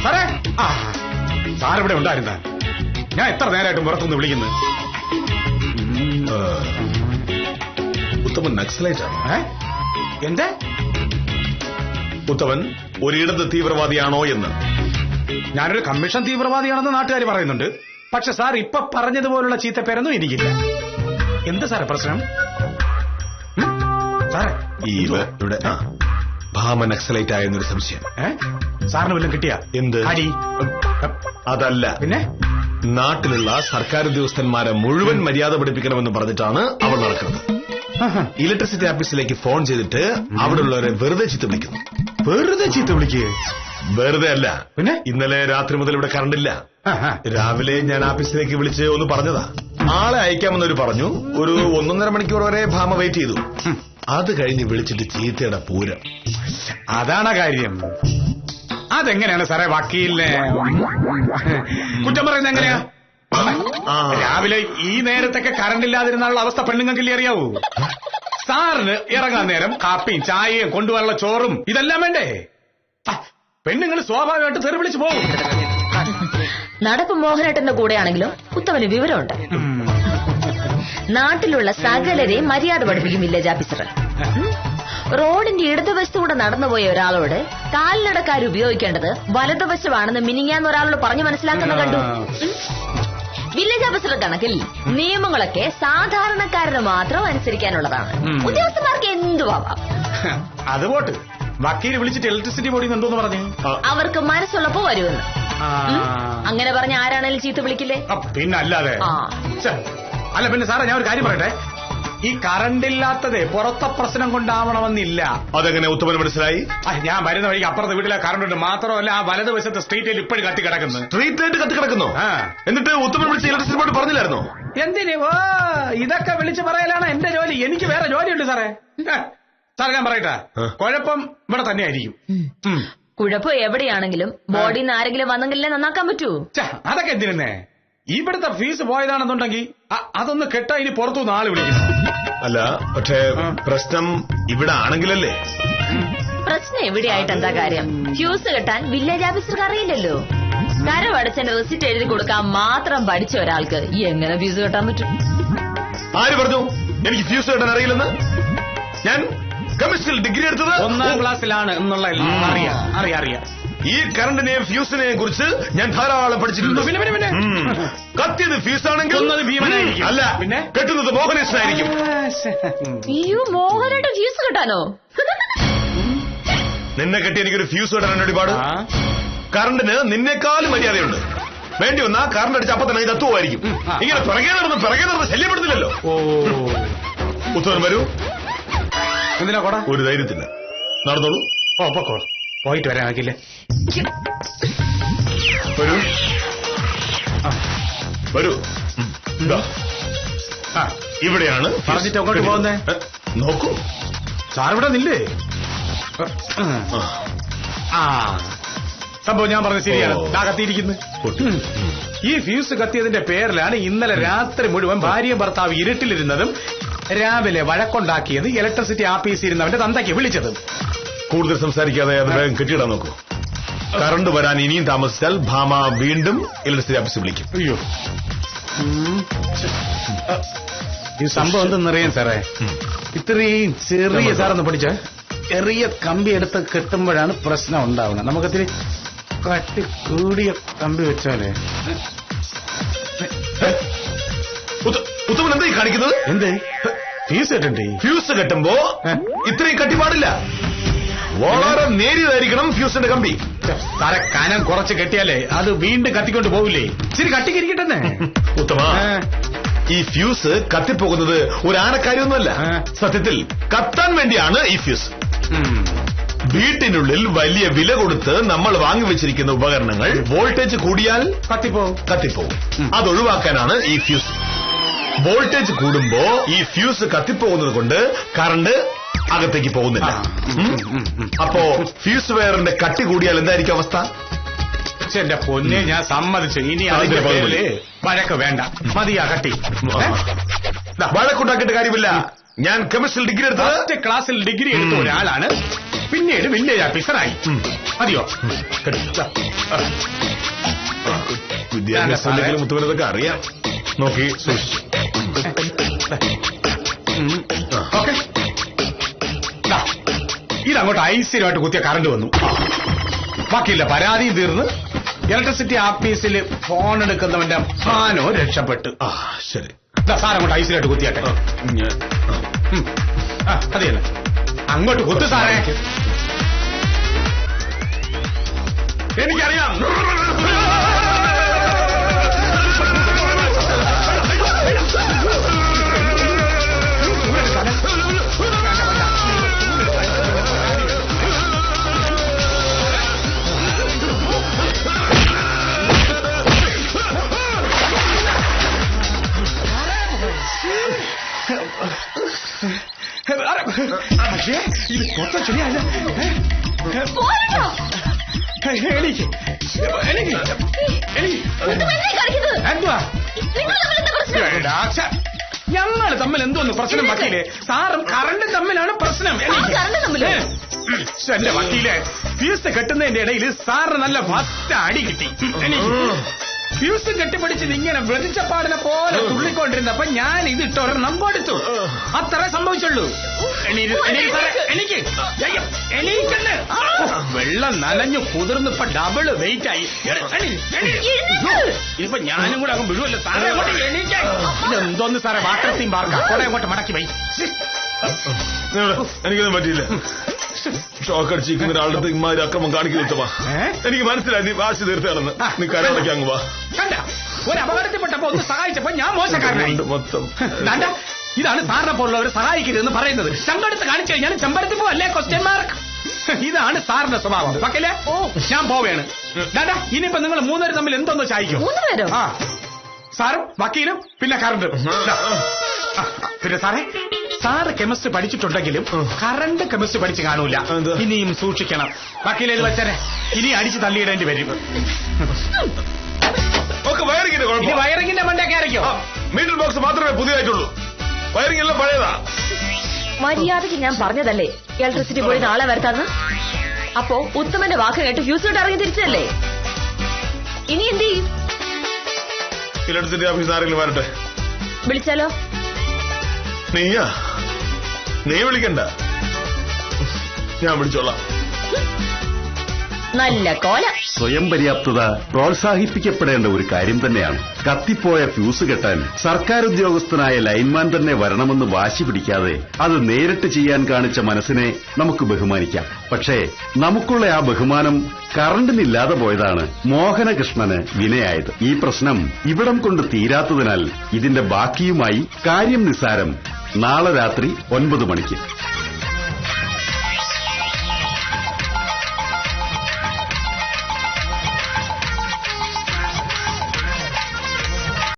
സാറേ, സാറിവിടെ ഉണ്ടായിരുന്ന ഞാൻ എത്ര നേരമായിട്ടും പുറത്തുനിന്ന് വിളിക്കുന്നു. ഉത്തമൻ നക്സലൈറ്റ് ആണ്. എന്താ ഉത്തമൻ ഒരു ഇടത് തീവ്രവാദിയാണോ എന്ന്? ഞാനൊരു കമ്മീഷൻ തീവ്രവാദിയാണെന്ന് നാട്ടുകാർ പറയുന്നുണ്ട്. പക്ഷെ സാർ ഇപ്പൊ പറഞ്ഞതുപോലുള്ള ചീത്തപ്പേരൊന്നും എനിക്കില്ല. എന്താ സാറേ പ്രശ്നം? സാറേ, ഇവിടെ ഭാമ നക്സലൈറ്റ് ആയെന്നൊരു സംശയം. സാറിന് വല്ലതും കിട്ടിയാ? എന്ത്? അടി? അതല്ല, പിന്നെ നാട്ടിലുള്ള സർക്കാർ ഉദ്യോഗസ്ഥന്മാരെ മുഴുവൻ മര്യാദ പഠിപ്പിക്കണമെന്ന് പറഞ്ഞിട്ടാണ് അവൾ നടക്കുന്നത്. ഇലക്ട്രിസിറ്റി ഓഫീസിലേക്ക് ഫോൺ ചെയ്തിട്ട് അവിടെയുള്ളവരെ വെറുതെ ചീത്ത വിളിക്കുന്നു. വെറുതെ ചീത്ത വിളിക്കുക? വെറുതെ അല്ല, പിന്നെ ഇന്നലെ രാത്രി മുതൽ ഇവിടെ കറണ്ടില്ല. രാവിലെ ഞാൻ ഓഫീസിലേക്ക് വിളിച്ച് ഒന്ന് പറഞ്ഞതാ. ആളെ അയക്കാമെന്നൊരു പറഞ്ഞു. ഒരു 1.5 മണിക്കൂർ വരെ ഭാമ വെയിറ്റ് ചെയ്തു. അത് കഴിഞ്ഞ് വിളിച്ചിട്ട് ചീത്തയുടെ പൂരം. അതാണ് കാര്യം. അതെങ്ങനെയാണ് സാറേ വക്കീലിനെ കുറ്റം പറയുന്നത്? എങ്ങനെയാ? രാവിലെ ഈ നേരത്തൊക്കെ കറണ്ട് ഇല്ലാതിരുന്നുള്ള അവസ്ഥ പെണ്ണുങ്ങൾക്കില്ലേ അറിയാവൂ? സാറിന് ഇറങ്ങാൻ നേരം കാപ്പിയും ചായയും കൊണ്ടുപോകാനുള്ള ചോറും ഇതെല്ലാം വേണ്ടേ? പെണ്ണുങ്ങൾ സ്വാഭാവികമായിട്ട് തെറി വിളിച്ചു പോകും. നടപ്പ് മോഹനേട്ടന്റെ കൂടെയാണെങ്കിലും ഉത്തമന് വിവരമുണ്ട്. നാട്ടിലുള്ള സകലരെയും മര്യാദ പഠിപ്പിക്കും വില്ലേജ് ഓഫീസർ. റോഡിന്റെ ഇടതുവശത്തൂടെ നടന്നുപോയ ഒരാളോട് കാൽനടക്കാർ ഉപയോഗിക്കേണ്ടത് വലതുവശമാണെന്ന് മിനിങ്ങാന്ന് ഒരാളോട് പറഞ്ഞു മനസ്സിലാക്കുന്ന കണ്ടു. വില്ലേജ് ഓഫീസർ കണക്കിൽ നിയമങ്ങളൊക്കെ സാധാരണക്കാരന് മാത്രം അനുസരിക്കാനുള്ളതാണ്. ഉദ്യോഗസ്ഥന്മാർക്ക് എന്തുവാവാം. അതുപോട്ട് വക്കീല് വിളിച്ചിട്ട് ഇലക്ട്രിസിറ്റി ബോർഡിൽ എന്തോന്ന് പറഞ്ഞു? അവർക്ക് മനസ്സുള്ളപ്പോ വരുമെന്ന്. അങ്ങനെ പറഞ്ഞ ആരാണേലും ചീത്ത വിളിക്കില്ലേ? പിന്നല്ലാതെ. അല്ല പിന്നെ സാറേ, ഞാൻ ഒരു കാര്യം പറയട്ടെ. ഈ കറണ്ടില്ലാത്തത് പുറത്തെ പ്രശ്നം കൊണ്ടാവണമെന്നില്ല. അതെങ്ങനെ ഉത്തമന് മനസ്സിലായി? ഞാൻ വരുന്ന വഴിക്ക് അപ്പുറത്തെ വീട്ടിലെ കറണ്ട് മാത്രമല്ല, ആ വലതുവശത്തെ സ്ട്രീറ്റിൽ ഇപ്പോഴും കത്തി കിടക്കുന്നു. സ്ട്രീറ്റ് ലൈറ്റ് കത്തി കിടക്കുന്നു. എന്നിട്ട് ഉത്തമൻ വിളിച്ച് ഇലക്ട്രിസിറ്റി ബോർഡ് പറഞ്ഞില്ലായിരുന്നോ? എന്തിന്? ഇതൊക്കെ വിളിച്ചു പറയലാണ് എന്റെ ജോലി. എനിക്ക് വേറെ ജോലിയുണ്ട് സാറേ. സാറേ ഞാൻ പറയട്ടെ, കുഴപ്പം ഇവിടെ തന്നെയായിരിക്കും. കുഴപ്പം എവിടെയാണെങ്കിലും ബോർഡിൽ നിന്ന് ആരെങ്കിലും വന്നെങ്കിലേ നന്നാക്കാൻ പറ്റൂ. അതൊക്കെ എന്തിനെ? ഇവിടുത്തെ ഫീസ് പോയതാണെന്നുണ്ടെങ്കിൽ അതൊന്ന് കെട്ടാ ഇനി പുറത്തുനിന്ന് ആള് വിളിക്കുന്നു. അല്ല, പക്ഷേ പ്രശ്നം ഇവിടെ ആണെങ്കിലല്ലേ? പ്രശ്നം എവിടെയായിട്ട് എന്താ കാര്യം? ഫ്യൂസ് കെട്ടാൻ വില്ലേജ് ഓഫീസർക്ക് അറിയില്ലല്ലോ. കരമടച്ചന്റെ റെസിറ്റ് എഴുതി കൊടുക്കാൻ മാത്രം പഠിച്ച ഒരാൾക്ക് എങ്ങനെ ഫ്യൂസ് കെട്ടാൻ പറ്റും? ആര് പറഞ്ഞു എനിക്ക് ഫ്യൂസ് കെട്ടാൻ അറിയില്ലെന്ന്? ഞാൻ കെമിസ്ട്രിയിൽ ഡിഗ്രി എടുത്തത് 1ാം ക്ലാസ്സിലാണ് എന്നുള്ള അറിയാം. ഈ കറണ്ടിനെയും ഫ്യൂസിനെയും കുറിച്ച് ഞാൻ ധാരാളം പഠിച്ചിട്ടുണ്ട്. പിന്നെ കത്തിയത് ഫ്യൂസാണെങ്കിൽ ഭീമനായിരിക്കും. അല്ല, പിന്നെ കെട്ടുന്നത് മോഹനേശനായിരിക്കും. അയ്യോ, മോഹനേട്ടൻ ഫ്യൂസ് കെട്ടാനോ? നിന്നെ കെട്ടി എനിക്കൊരു ഫ്യൂസ് കെട്ടാൻ ഒരുപാട്. കറണ്ടിന് നിന്നെക്കാളും മര്യാദയുണ്ട്. വേണ്ടി വന്നാ കറണ്ട് അടിച്ച് അപ്പൊ തന്നെ ഇത് എത്തുമായിരിക്കും. ഇങ്ങനെ പിറകെ നടന്ന് ശല്യപ്പെടുത്തില്ലല്ലോ. ഉത്തരം വരൂ. എന്തിനാ കൂടാ? ഒരു ധൈര്യത്തില്ല. നടന്നോളൂ. പൊക്കോ, പോയിട്ട് വരാനാക്കില്ലേ? വരൂ വരൂ. ഇവിടെയാണ് പറഞ്ഞിട്ട് അങ്ങോട്ട് പോകുന്നേ. നോക്കൂ, സാറിവിടെ നില്ലേ? സംഭവം ഞാൻ പറഞ്ഞത് ശരിയാണ്. കത്തിയിരിക്കുന്നു. ഈ ഫ്യൂസ് കത്തിയതിന്റെ പേരിലാണ് ഇന്നലെ രാത്രി മുഴുവൻ ഭാര്യയും ഭർത്താവ് ഇരുട്ടിലിരുന്നതും രാവിലെ വഴക്കുണ്ടാക്കിയത് ഇലക്ട്രിസിറ്റി ഓഫീസിൽ ഇരുന്നവന്റെ തന്തയ്ക്ക് വിളിച്ചതും. കൂടുതൽ സംസാരിക്കാതെ അത് വേഗം കെട്ടിയിടാൻ നോക്കൂ. കറണ്ട് വരാൻ ഇനിയും താമസിച്ചാൽ ഭാമ വീണ്ടും ഇലക്ട്രിസിറ്റി ഓഫീസിൽ വിളിക്കും. അയ്യോ, ഈ സംഭവം എന്തെന്നറിയാൻ സാറേ, ഇത്രയും ചെറിയ സാറൊന്ന് പഠിച്ച ചെറിയ കമ്പി എടുത്ത് കെട്ടുമ്പോഴാണ് പ്രശ്നം ഉണ്ടാവുന്നത്. നമുക്കത്തിരി കട്ടി കൂടിയ കമ്പി വെച്ചാലേ. ഉത്തമൻ എന്താ ഈ കാണിക്കുന്നത്? എന്ത് ഫ്യൂസ് കെട്ടണ്ടേ? ഫ്യൂസ് കെട്ടുമ്പോ ഇത്രയും കട്ടി പാടില്ല. വളരെ നേരിയതായിരിക്കണം ഫ്യൂസിന്റെ കമ്പി. സാറെ, കനം കുറച്ച് കെട്ടിയാലേ അത് വീണ്ടും കത്തിക്കൊണ്ട് പോവില്ലേ? ഇച്ചിരി കട്ടിക്കിരിക്കട്ടെ. ഉത്തമ, ഈ ഫ്യൂസ് കത്തിപ്പോകുന്നത് ഒരു ആനക്കാര്യമൊന്നുമല്ല. സത്യത്തിൽ കത്താൻ വേണ്ടിയാണ് ഈ ഫ്യൂസ്. വീട്ടിനുള്ളിൽ വലിയ വില കൊടുത്ത് നമ്മൾ വാങ്ങിവെച്ചിരിക്കുന്ന ഉപകരണങ്ങൾ വോൾട്ടേജ് കൂടിയാൽ കത്തിപ്പോകും. അതൊഴിവാക്കാനാണ് ഈ ഫ്യൂസ്. വോൾട്ടേജ് കൂടുമ്പോ ഈ ഫ്യൂസ് കത്തിപ്പോകുന്നത് കൊണ്ട് കറണ്ട് അകത്തേക്ക് പോകുന്നില്ല. അപ്പോ ഫ്യൂസ് വയറിന്റെ കട്ടി കൂടിയാൽ എന്തായിരിക്കും അവസ്ഥ? എന്റെ പൊന്നെ, ഞാൻ സമ്മതിച്ചു. ഇനി അതിന്റെ പേരില് വഴക്ക് വേണ്ട, മതിയാ കട്ടി. വഴക്കുണ്ടാക്കിയിട്ട് കാര്യമില്ല. ഞാൻ കെമിസ്ട്രി ഡിഗ്രി എടുത്ത ഫസ്റ്റ് ക്ലാസ്സിൽ ഡിഗ്രി എടുത്ത ഒരാളാണ് പിന്നീട് വില്ലേജ് ഓഫീസറായി. മതിയോ? വിദ്യാഭ്യാസം മുത്തുവനതൊക്കെ അറിയാം. നോക്കി സൂക്ഷിച്ചു. ഓക്കെ, ഇതങ്ങോട്ട് ഐസിലുമായിട്ട് കുത്തിയ കറണ്ട് വന്നു. ബാക്കിയില്ല, പരാതിയും തീർന്ന് ഇലക്ട്രിസിറ്റി ഓഫീസിൽ ഫോൺ എടുക്കുന്നവന്റെ മാനോ രക്ഷപ്പെട്ടു. ശരി, സാറങ്ങോട്ട് ഐസിലായിട്ട് കുത്തിയാട്ടെ. അതെയല്ല, അങ്ങോട്ട് കുത്തു സാറേ. എനിക്കറിയാം. പക്ഷേ ഇത് കൊത്ത ശരിയല്ല. എന്തുവാ ഞങ്ങൾ തമ്മിൽ എന്തോന്ന് പ്രശ്നം വക്കീലെ? സാറും കറണ്ടും തമ്മിലാണ് പ്രശ്നം. എന്റെ വക്കീലെ, ഫീസ് കെട്ടുന്നതിന്റെ ഇടയിൽ സാറിന് നല്ല ഫസ്റ്റ് അടി കിട്ടി. ഫ്യൂസ് കെട്ടിപ്പിടിച്ച് ഇങ്ങനെ വെളിച്ചപ്പാടിനെ പോലെ തുള്ളിക്കൊണ്ടിരുന്നപ്പോ ഞാൻ ഇത് ഇട്ടൊരെണ്ണം കൊടുത്തു. അത്ര സംഭവിച്ചുള്ളൂ. എനിക്ക് വെള്ളം നനഞ്ഞു കുതിർന്ന് ഇപ്പൊ ഡബിള് വെയിറ്റ് ആയി. ഇപ്പൊ ഞാനും കൂടെ അങ്ങ് വിടുവല്ലോ സാറേ. അങ്ങോട്ട് എണീക്കാൻ ഇതെന്തോന്ന് സാറേ? വാട്ടർ തീം പാർക്കാ. കുറെ അങ്ങോട്ട് മടക്കി പോയി. എനിക്കൊന്നും പറ്റിയില്ല. ഷോക്ക് അടിച്ചിരിക്കുന്ന ഒരാളുടെ ഇമാതിരി അക്രമം കാണിക്കുന്നുണ്ടോ? എനിക്ക് മനസ്സിലായി നീ വാശി തീർത്താണെന്ന്. നീ കരടയ്ക്ക് അങ്ങ് വാ. കണ്ട, ഒരു അപകടത്തിൽപ്പെട്ടപ്പോ ഒന്ന് സഹായിച്ചപ്പോ ഞാൻ മോശക്കാരനായി. മൊത്തം ഇതാണ് സാറിനെ പോലുള്ളവരെ സഹായിക്കരുതെന്ന് പറയുന്നത്. ചെമ്പെടുത്ത് കാണിച്ചു കഴിഞ്ഞാൽ ചെമ്പരത്തി പോവല്ലേ? Question mark. ഇതാണ് സാറിന്റെ സ്വഭാവം. വക്കല്ലേ, ഞാൻ പോവേണ്. ഡാഡാ, ഇനിയിപ്പോ നിങ്ങൾ മൂന്നുപേരും തമ്മിൽ എന്തോന്ന് ചായക്കും? ആ, സാറും വക്കീലും പിന്നെ കറണ്ടും. പിന്നെ സാറേ, സാറ് കെമിസ്ട്രി പഠിച്ചിട്ടുണ്ടെങ്കിലും കറണ്ട് കെമിസ്ട്രി പഠിച്ച് കാണൂല. ഇനിയും സൂക്ഷിക്കണം. വക്കീലെ ഇത് വെച്ചേ, ഇനി അടിച്ച് തള്ളിയിടേണ്ടി വരും. വയറിങ്ങിന്റെ മണ്ടൊക്കെ ആയിരിക്കും. മീറ്റർ ബോക്സ് മാത്രമേ പുതിയതായിട്ടുള്ളൂ. വയറിംഗ് എല്ലാം പഴയതാ. മര്യാദയ്ക്ക് ഞാൻ പറഞ്ഞതല്ലേ ഇലക്ട്രിസിറ്റി പോയി നാളെ വരുത്താന്ന്. അപ്പോ ഉത്തമന്റെ വാക്ക് കേട്ട് ഫ്യൂസ് ഇട്ട് ഇറങ്ങി തിരിച്ചല്ലേ? ഇനി എന്ത് ചെയ്യും? ഇലക്ട്രിസിറ്റി ഓഫീസ് ആരെങ്കിലും വരട്ടെ. വിളിച്ചാലോ? നീയാ? നീ വിളിക്കണ്ട, ഞാൻ വിളിച്ചോളാം. നല്ല കോല. സ്വയം പര്യാപ്തത പ്രോത്സാഹിപ്പിക്കപ്പെടേണ്ട ഒരു കാര്യം തന്നെയാണ്. കത്തിപ്പോയ ഫ്യൂസ് കെട്ടാൻ സർക്കാർ ഉദ്യോഗസ്ഥനായ ലൈൻമാൻ തന്നെ വരണമെന്ന് വാശി പിടിക്കാതെ അത് നേരിട്ട് ചെയ്യാൻ കാണിച്ച മനസ്സിനെ നമുക്ക് ബഹുമാനിക്കാം. പക്ഷേ നമുക്കുള്ള ആ ബഹുമാനം കറണ്ടിനില്ലാതെ പോയതാണ് മോഹനകൃഷ്ണന് വിനയായത്. ഈ പ്രശ്നം ഇവിടം കൊണ്ട് തീരാത്തതിനാൽ ഇതിന്റെ ബാക്കിയുമായി കാര്യം നിസ്സാരം നാളെ രാത്രി 9 മണിക്ക്.